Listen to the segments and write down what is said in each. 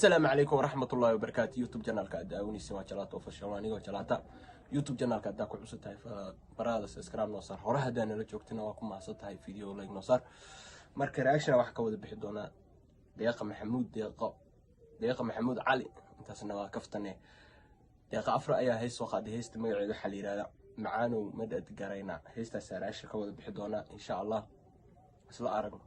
السلام عليكم ورحمة الله وبركاته. يوتيوب جنال كأداوني سما جلاتا وفشلاني وجلاتا يوتيوب جنال كأداكو عصتها فبراد سبسكرايب نوصار هورا هدانا لجوجتنا واكم معصتها فيديو لايك نوصار marka reaction waxa ka wada bixi doona deeqa maxamuud cali intaasna waa kaftane deeqa afro ayaa hees soo qaaday heesta magaceedu waxa la yiraahdaa macaanow madad garayna heestaas reaction ka wada bixi doona insha Allah isla aragno.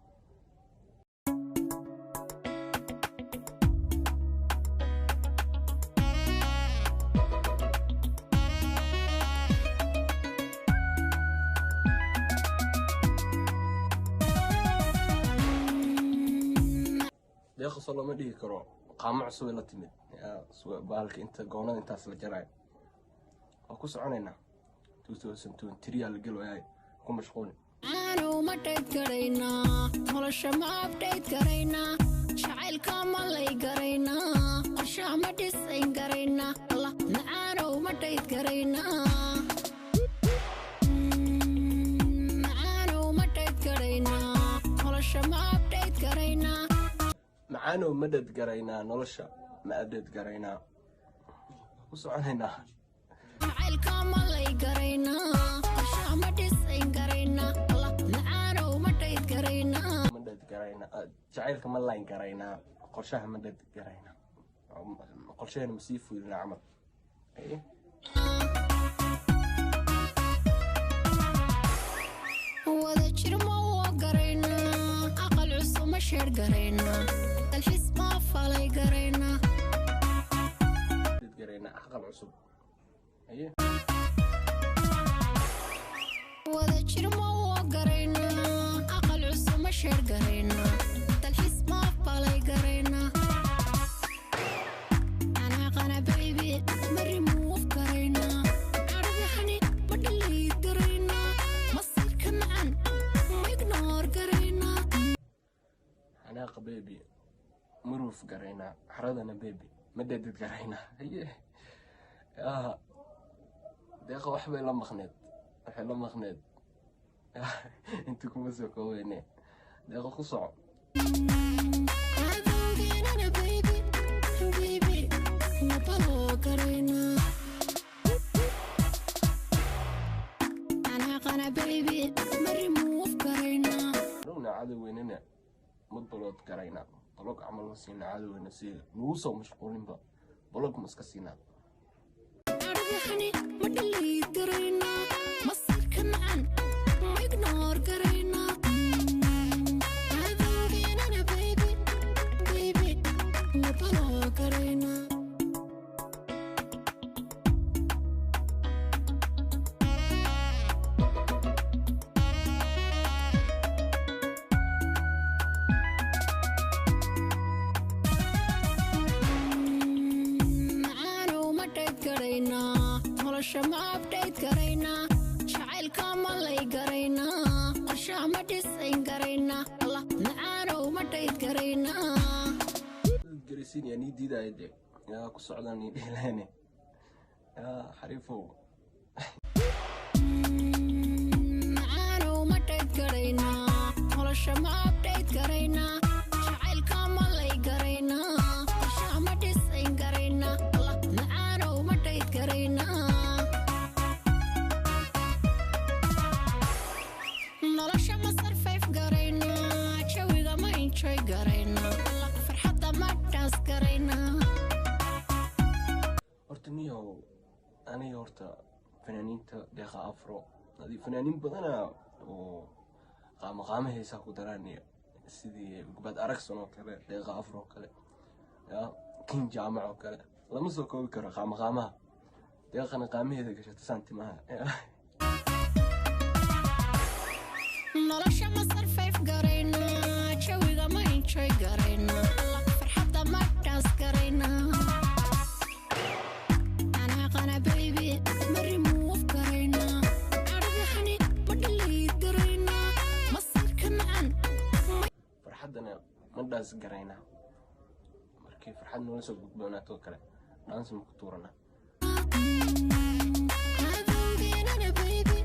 deeqa soo lama dhigi karo qaamo cusub la timid baalka inta goonada intaas la jaray oo ku soconaynaa 2023 la galway ku mashquul aanu ma dheed garayna nolosha ma update garayna jacaylka ma lay garayna qorshe ma dhisayn garayna allah aanu ma dheed garayna aanu ma dheed garayna nolosha ma update garayna macaanow madad garayna nolosha ma update garayna ku soconaynaa jacaylka ma lay garayna qorshe ma dhisayn garayna allah aanu ma dheed garayna madad garayna jacaylka ma layn garayna qorshaha madad garayna qorsheena masii fuulina camal wada jir ma waa garayna aqal cusub ma sheer garayna dalxiis ma falay garayna aqal cusub wada jir ma waa garayna aqal cusub ma sheer garayna dalxiis ma falay garayna ana qana baby mari move garayna aragahani ma dhali garayna masirka macan ma ignore garayna ana baby muruf garayna xaradana baby madad garayna deeqa waxbay la maqneed inta kuma soo kooweyne deeqa ku soco dhowna cadoweynena ma balood garayna bolog camal ma siina cadoweyna si nugu soo mashquulinba bolog ma iska siinaa aragahani ma dhali garayna masirka macan ma ignore garayna cadowgeynana baby ma baloo garayna nolosha ma update garayna jacaylka ma lay garayna qorshe ma dhisayn garayna allah macaanow ma dheed garayna garisiin yani diidaayde yaa ku socdaan ni dheelaane yaa xariifow macaanow ma dheed garayna nolosha ma update garayna jacaylka ma lay garayna qorshe ma dhisayn garayna allah macaanow ma dheed garayna nolosha ma survive garayna jawiga ma enjoy garayna farxadda ma dance garayna horta niyo aniga horta fanaaniinta deeqa afro hadii fanaaniin badana oo qaama heesaa ku daraanaya sidii gubad aragsan oo kale deeqa afro oo kale yaa kin jaamac oo kale lama soo koobi karo qaamaha deeqana qaamaheeda gashata santimaha nolosha ma survive garayna jawiga ma enjoy garayna farxadda ma dance garayna ana qana baby mari move garayna aragahani ma dhali garayna masirka macan farxadana ma dance garayna markii farxad noola soo gudboonaato kale dance ma ku tuurana cadowgeynana baby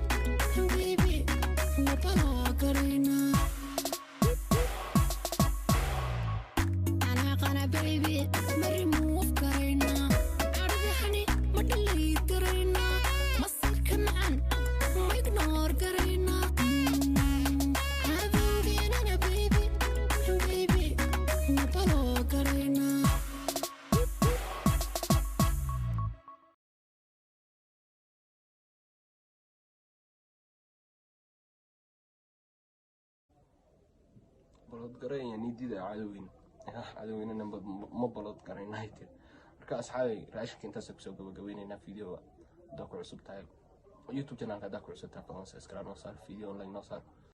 ma baloo garayna ana qana baby بلود قرين يعني دي عدوين عدوين أنا ما بلود قرين نايتي مركا أصحابي راشك أنت سكسو قبل هنا فيديو داكو عصب تاعي يوتيوب channel داكو عصب تاعي سبسكرايب نصار فيديو أونلاين نصار